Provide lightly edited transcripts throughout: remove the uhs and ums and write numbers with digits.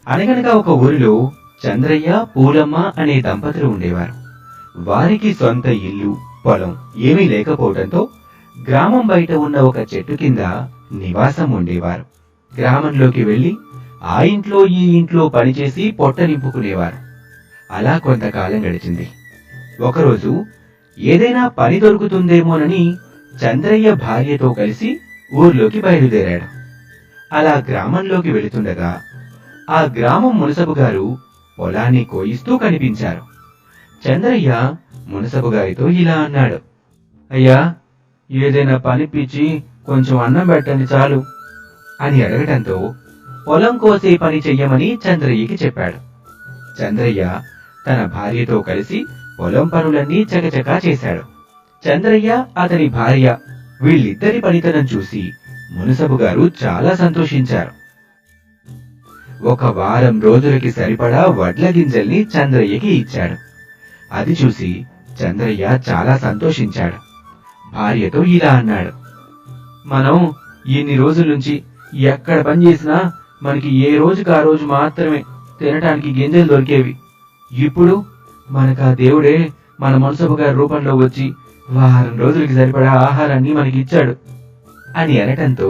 అనగనగా ఒక ఊరిలో చంద్రయ్య పూలమ్మ అనే దంపతులు ఉండేవారు. వారికి సొంత ఇల్లు పొలం ఏమీ లేకపోవడంతో గ్రామం బయట ఉన్న ఒక చెట్టు కింద నివాసం ఉండేవారు. గ్రామంలోకి వెళ్లి ఆ ఇంట్లో ఈ ఇంట్లో పనిచేసి పొట్ట నింపుకునేవారు. అలా కొంతకాలం గడిచింది. ఒకరోజు ఏదైనా పని దొరుకుతుందేమోనని చంద్రయ్య భార్యతో కలిసి ఊర్లోకి బయలుదేరాడు. అలా గ్రామంలోకి వెళుతుండగా ఆ గ్రామం మునసబు గారు పొలాన్ని కోయిస్తూ కనిపించారు. చంద్రయ్య మునసబు గారితో ఇలా అన్నాడు, అయ్యా, ఏదైనా పనిపిచ్చి కొంచెం అన్నం పెట్టండి చాలు అని అడగటంతో పొలం కోసే పని చెయ్యమని చంద్రయ్యకి చెప్పాడు. చంద్రయ్య తన భార్యతో కలిసి పొలం పనులన్నీ చకచకా చేశాడు. చంద్రయ్య అతని భార్య వీళ్ళిద్దరి పనితనం చూసి మునసబు గారు చాలా సంతోషించారు. ఒక వారం రోజులకి సరిపడా వడ్ల గింజల్ని చంద్రయ్యకి ఇచ్చాడు. అది చూసి చంద్రయ్య చాలా సంతోషించాడు. భార్యతో ఇలా అన్నాడు, మనం ఇన్ని రోజుల నుంచి ఎక్కడ పని చేసినా మనకి ఏ రోజుకి ఆ రోజు మాత్రమే తినటానికి గింజలు దొరికేవి. ఇప్పుడు మనకు ఆ దేవుడే మన మునసబు గారి రూపంలో వచ్చి వారం రోజులకి సరిపడా ఆహారాన్ని మనకిచ్చాడు అని అనటంతో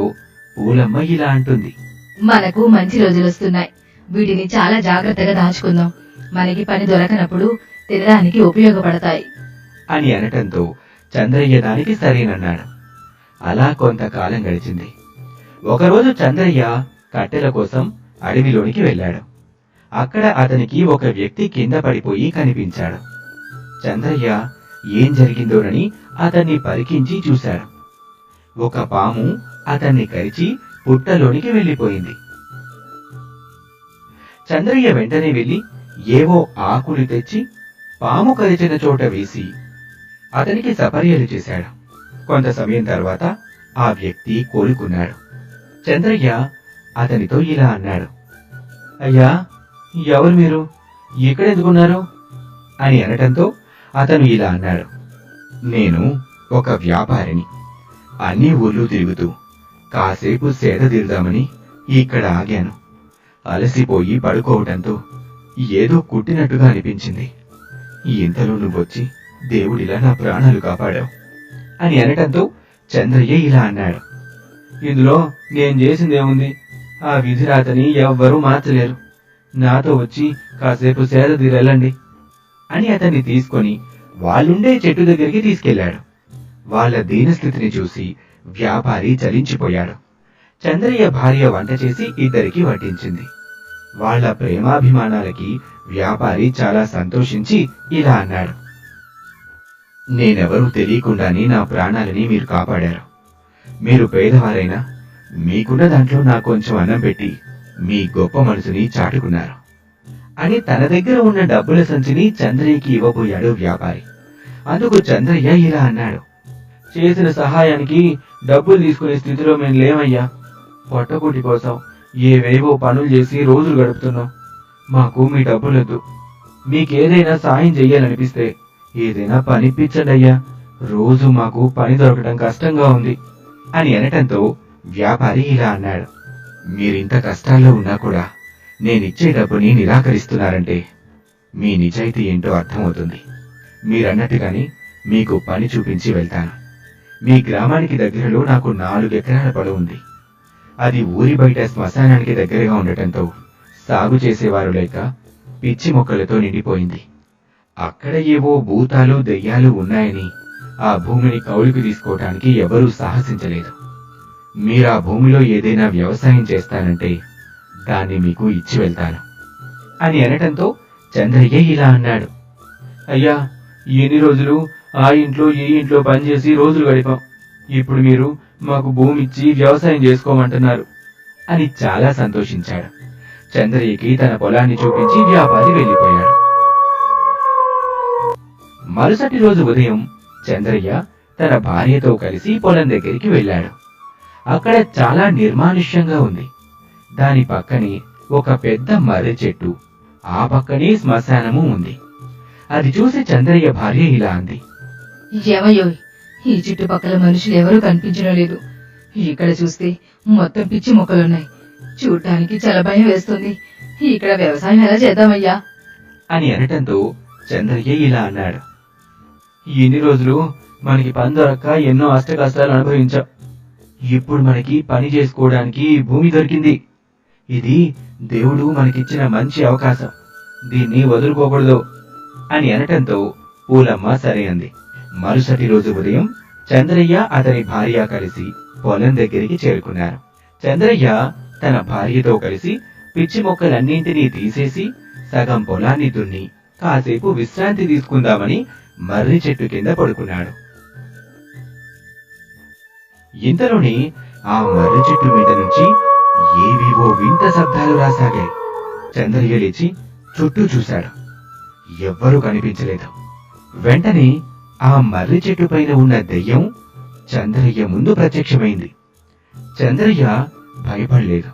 పూలమ్మ ఇలా అంటుంది, మనకు మంచి రోజులు వస్తున్నాయి. వీటిని చాలా జాగ్రత్తగా దాచుకుందాం. మనకి పని దొరకనప్పుడు తినడానికి ఉపయోగపడతాయి అని అనటంతో చంద్రయ్య దానికి సరేనన్నాడు. అలా కొంతకాలం గడిచింది. ఒకరోజు చంద్రయ్య కట్టెల కోసం అడవిలోనికి వెళ్ళాడు. అక్కడ అతనికి ఒక వ్యక్తి కింద పడిపోయి కనిపించాడు. చంద్రయ్య ఏం జరిగిందోనని అతన్ని పరికించి చూశాడు. ఒక పాము అతన్ని కరిచి పుట్టలోనికి వెళ్లిపోయింది. చంద్రయ్య వెంటనే వెళ్లి ఏవో ఆకులు తెచ్చి పాము కరిచిన చోట వేసి అతనికి సపర్యలు చేశాడు. కొంత సమయం తర్వాత ఆ వ్యక్తి కోలుకున్నాడు. చంద్రయ్య అతనితో ఇలా అన్నాడు, అయ్యా, ఎవరు మీరు, ఎక్కడెందుకున్నారు అని అనటంతో అతను ఇలా అన్నాడు, నేను ఒక వ్యాపారిని. అన్ని ఊర్లు తిరుగుతూ కాసేపు సేద తీరుదామని ఇక్కడ ఆగాను. అలసిపోయి పడుకోవటంతో ఏదో కుట్టినట్టుగా అనిపించింది. ఇంతలో నువ్వొచ్చి దేవుడిలా నా ప్రాణాలు కాపాడావు అని అనటంతో చంద్రయ్య ఇలా అన్నాడు, ఇందులో నేను చేసిందేముంది? ఆ విధిరాతని ఎవ్వరూ మార్చలేరు. నాతో వచ్చి కాసేపు సేద తీరెళ్ళండి అని అతన్ని తీసుకొని వాళ్ళుండే చెట్టు దగ్గరికి తీసుకెళ్లాడు. వాళ్ళ దీనస్థితిని చూసి వ్యాపారి చలించిపోయాడు. చంద్రయ్య భార్య వంట చేసి ఇద్దరికి వడ్డించింది. వాళ్ల ప్రేమాభిమానాలకి వ్యాపారి చాలా సంతోషించి ఇలా అన్నాడు, నేనెవరూ తెలియకుండానే నా ప్రాణాలని మీరు కాపాడారు. మీరు పేదవారైనా మీకున్న దాంట్లో నా కొంచెం అన్నం పెట్టి మీ గొప్ప మనసుని చాటుకున్నారు అని తన దగ్గర ఉన్న డబ్బుల సంచిని చంద్రయ్యకి ఇవ్వబోయాడు వ్యాపారి. అందుకు చంద్రయ్య ఇలా అన్నాడు, చేసిన సహాయానికి డబ్బులు తీసుకునే స్థితిలో మేము లేమయ్యా. పొట్టకూటి కోసం ఏవేవో పనులు చేసి రోజులు గడుపుతున్నాం. మాకు మీ డబ్బులొద్దు. మీకేదైనా సాయం చెయ్యాలనిపిస్తే ఏదైనా పనిపించండి అయ్యా. రోజు మాకు పని దొరకడం కష్టంగా ఉంది అని అనటంతో వ్యాపారి ఇలా అన్నాడు, మీరింత కష్టాల్లో ఉన్నా కూడా నేనిచ్చే డబ్బుని నిరాకరిస్తున్నారంటే మీ నిజాయితీ ఏంటో అర్థమవుతుంది. మీరన్నట్టుగాని మీకు పని చూపించి వెళ్తాను. మీ గ్రామానికి దగ్గరలో నాకు 4 ఎకరాల పొలం ఉంది. అది ఊరి బయట శ్మశానానికి దగ్గరగా ఉండటంతో సాగు చేసేవారు లేక పిచ్చి మొక్కలతో నిండిపోయింది. అక్కడ ఏవో భూతాలు దెయ్యాలు ఉన్నాయని ఆ భూమిని కౌలుకు తీసుకోవటానికి ఎవరూ సాహసించలేదు. మీరా భూమిలో ఏదైనా వ్యవసాయం చేస్తానంటే దాన్ని మీకు ఇచ్చి వెళ్తాను అని అనటంతో చంద్రయ్య ఇలా అన్నాడు, అయ్యా, ఎన్ని రోజులు ఆ ఇంట్లో ఈ ఇంట్లో పనిచేసి రోజులు గడిపాం. ఇప్పుడు మీరు మాకు భూమి ఇచ్చి వ్యవసాయం చేసుకోమంటున్నారు అని చాలా సంతోషించాడు. చంద్రయ్యకి తన పొలాన్ని చూపించి వ్యాపారి వెళ్లిపోయాడు. మరుసటి రోజు ఉదయం చంద్రయ్య తన భార్యతో కలిసి పొలం దగ్గరికి వెళ్ళాడు. అక్కడ చాలా నిర్మానుష్యంగా ఉంది. దాని పక్కనే ఒక పెద్ద మర్రి చెట్టు, ఆ పక్కనే శ్మశానము ఉంది. అది చూసి చంద్రయ్య భార్య ఇలా అంది, ఏమయ్యో, ఈ చుట్టుపక్కల మనుషులు ఎవరూ కనిపించడం లేదు. ఇక్కడ చూస్తే మొత్తం పిచ్చి మొక్కలున్నాయి. చూడటానికి చాలా భయం వేస్తుంది. ఇక్కడ వ్యవసాయం ఎలా చేద్దామయ్యా అని అనటంతో చంద్రయ్య ఇలా అన్నాడు. ఇన్ని రోజులు మనకి పని దొరక్క ఎన్నో అష్ట కష్టాలు అనుభవించాం. ఇప్పుడు మనకి పని చేసుకోవడానికి భూమి దొరికింది. ఇది దేవుడు మనకిచ్చిన మంచి అవకాశం. దీన్ని వదులుకోకూడదు అని అనటంతో పూలమ్మ సరే అంది. మరుసటి రోజు ఉదయం చంద్రయ్య అతని భార్య కలిసి పొలం దగ్గరికి చేరుకున్నారు. చంద్రయ్య తన భార్యతో కలిసి పిచ్చి మొక్కలన్నింటినీ తీసేసి సగం పొలాన్ని దున్ని కాసేపు విశ్రాంతి తీసుకుందామని మర్రి చెట్టు కింద పడుకున్నాడు. ఇంతలోనే ఆ మర్రి చెట్టు మీద నుంచి ఏవేవో వింత శబ్దాలు రాసాగాయి. చంద్రయ్య లేచి చుట్టూ చూశాడు. ఎవ్వరూ కనిపించలేదు. వెంటనే ఆ మర్రి చెట్టు పైన ఉన్న దెయ్యం చంద్రయ్య ముందు ప్రత్యక్షమైంది. చంద్రయ్య భయపడలేదు.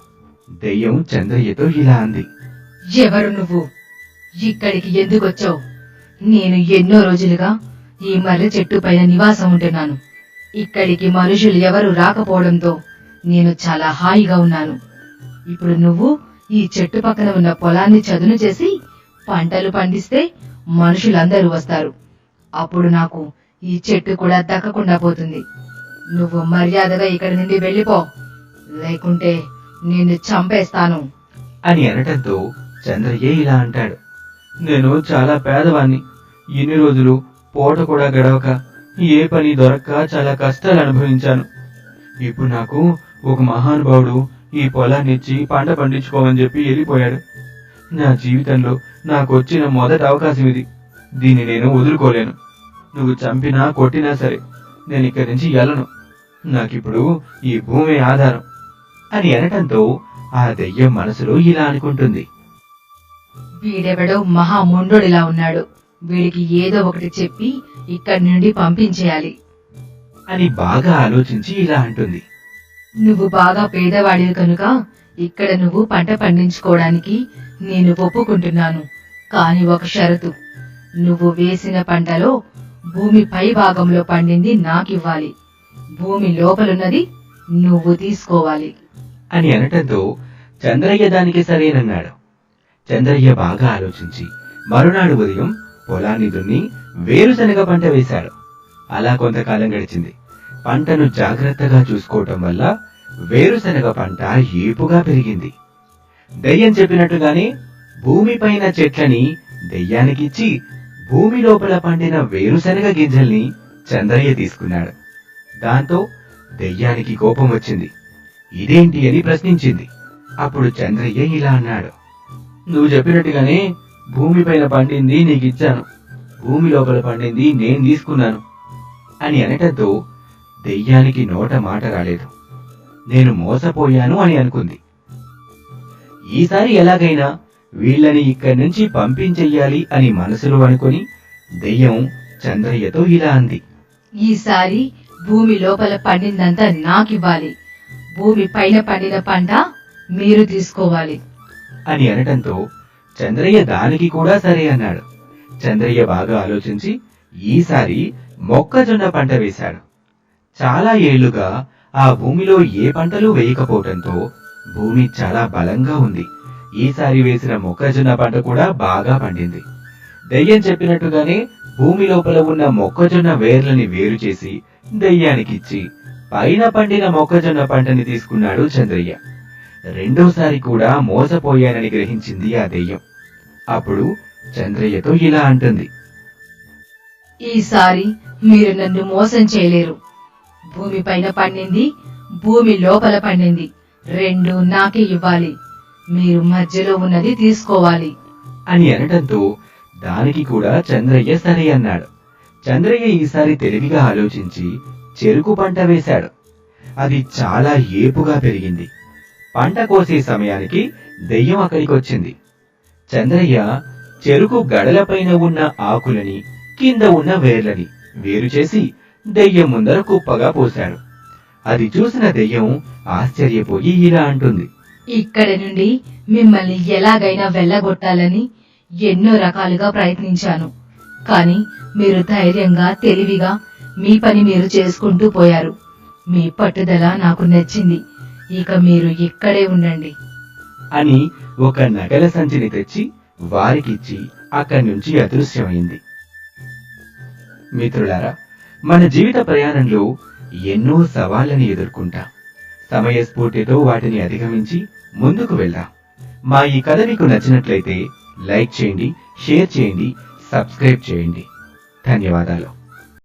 దెయ్యం చంద్రయ్యతో ఇలా అంది. ఎవరు నువ్వు? ఇక్కడికి ఎందుకొచ్చావు? నేను ఎన్నో రోజులుగా ఈ మర్రి చెట్టు పైన నివాసం ఉంటున్నాను. ఇక్కడికి మనుషులు ఎవరు రాకపోవడంతో నేను చాలా హాయిగా ఉన్నాను. ఇప్పుడు నువ్వు ఈ చెట్టు పక్కన ఉన్న పొలాన్ని చదును చేసి పంటలు పండిస్తే మనుషులందరూ వస్తారు. అప్పుడు నాకు ఈ చెట్టు కూడా దక్కకుండా పోతుంది. నువ్వు మర్యాదగా ఇక్కడి నుండి వెళ్ళిపో, లేకుంటే నిన్ను చంపేస్తాను అని అనటంతో చంద్రయ్య ఇలా అంటాడు. నేను చాలా పేదవాణ్ణి. ఇన్ని రోజులు పూట కూడా గడవక ఏ పని దొరక్క చాలా కష్టాలు అనుభవించాను. ఇప్పుడు నాకు ఒక మహానుభావుడు ఈ పొలాన్నిచ్చి పంట పండించుకోమని చెప్పి వెళ్ళిపోయాడు. నా జీవితంలో నాకు వచ్చిన మొదటి అవకాశం ఇది. దీన్ని నేను వదులుకోలేను. నువ్వు చంపినా కొట్టినా సరే నేను ఇక్కడి నుంచి వెళ్ళను. నాకిప్పుడు ఈ భూమి ఆధారం అని అనటంతో ఆ దెయ్యం మనసులో ఇలా అనుకుంటుంది. వీడెవడో మహా మొండోడిలా ఉన్నాడు. వీడికి ఏదో ఒకటి చెప్పి ఇక్కడి నుండి పంపించేయాలి అని బాగా ఆలోచించి ఇలా అంటుంది. నువ్వు బాగా పేదవాడివి కనుక ఇక్కడ నువ్వు పంట పండించుకోవడానికి నేను ఒప్పుకుంటున్నాను. కాని ఒక షరతు, నువ్వు వేసిన పంటలో భూమి పై భాగంలో పండింది నాకివ్వాలి. భూమి లోపలున్నది నువ్వు తీసుకోవాలి అని అనటంతో చంద్రయ్య దానికి సరేనన్నాడు. చంద్రయ్య బాగా ఆలోచించి మరునాడు ఉదయం పొలాన్ని దున్ని వేరుశనగ పంట వేశాడు. అలా కొంతకాలం గడిచింది. పంటను జాగ్రత్తగా చూసుకోవటం వల్ల వేరుశనగ పంట ఏపుగా పెరిగింది. దెయ్యం చెప్పినట్టుగానే భూమిపైన చెట్లని దెయ్యానికిచ్చి భూమి లోపల పండిన వేరుశనగ గింజల్ని చంద్రయ్య తీసుకున్నాడు. దాంతో దెయ్యానికి కోపం వచ్చింది. ఇదేంటి అని ప్రశ్నించింది. అప్పుడు చంద్రయ్య ఇలా అన్నాడు. నువ్వు చెప్పినట్టుగానే భూమిపైన పండింది నీకిచ్చాను, భూమి లోపల పండింది నేను తీసుకున్నాను అని అనటంతో దెయ్యానికి నోట మాట రాలేదు. నేను మోసపోయాను అని అనుకుంది. ఈసారి ఎలాగైనా వీళ్ళని ఇక్కడి నుంచి పంపించెయ్యాలి అని మనసులో అనుకుని దెయ్యం చంద్రయ్యతో ఇలా అంది. ఈసారి భూమి లోపల పండిందంతా నాకివ్వాలి. భూమి పైన పండిన పంట మీరు తీసుకోవాలి అని అనటంతో చంద్రయ్య దానికి కూడా సరే అన్నాడు. చంద్రయ్య బాగా ఆలోచించి ఈసారి మొక్కజొన్న పంట వేశాడు. చాలా ఏళ్లుగా ఆ భూమిలో ఏ పంటలు వేయకపోవటంతో భూమి చాలా బలంగా ఉంది. ఈసారి వేసిన మొక్కజొన్న పంట కూడా బాగా పండింది. దెయ్యం చెప్పినట్టుగానే భూమి లోపల ఉన్న మొక్కజొన్న వేర్లని వేరు చేసి దెయ్యానికిచ్చి పైన పండిన మొక్కజొన్న పంటని తీసుకున్నాడు చంద్రయ్య. రెండోసారి కూడా మోసపోయానని గ్రహించింది ఆ దెయ్యం. అప్పుడు చంద్రయ్యతో ఇలా అంటుంది. ఈసారి మీరు నన్ను మోసం చేయలేరు. భూమి పైన పండింది, భూమి లోపల పండింది రెండు నాకే ఇవ్వాలి. మీరు మధ్యలో ఉన్నది తీసుకోవాలి అని అనటంతో దానికి కూడా చంద్రయ్య సరే అన్నాడు. చంద్రయ్య ఈసారి తెలివిగా ఆలోచించి చెరుకు పంట వేశాడు. అది చాలా ఏపుగా పెరిగింది. పంట కోసే సమయానికి దెయ్యం అక్కడికి వచ్చింది. చంద్రయ్య చెరుకు గడలపైన ఉన్న ఆకులని కింద ఉన్న వేర్లని వేరు చేసి దెయ్యం ముందర కుప్పగా పోశాడు. అది చూసిన దెయ్యం ఆశ్చర్యపోయి ఇలా అంటుంది. ఇక్కడి నుండి మిమ్మల్ని ఎలాగైనా వెళ్ళగొట్టాలని ఎన్నో రకాలుగా ప్రయత్నించాను. కాని మీరు ధైర్యంగా తెలివిగా మీ పని మీరు చేసుకుంటూ పోయారు. మీ పట్టుదల నాకు నచ్చింది. ఇక మీరు ఇక్కడే ఉండండి అని ఒక నగల సంచిని తెచ్చి వారికిచ్చి అక్కడి నుంచి అదృశ్యమైంది. మిత్రులారా, మన జీవిత ప్రయాణంలో ఎన్నో సవాళ్లను ఎదుర్కొంటాం. సమయస్ఫూర్తితో వాటిని అధిగమించి ముందుకు వెళ్దాం. మా ఈ కథ మీకు నచ్చినట్లయితే లైక్ చేయండి, షేర్ చేయండి, సబ్స్క్రైబ్ చేయండి. ధన్యవాదాలు.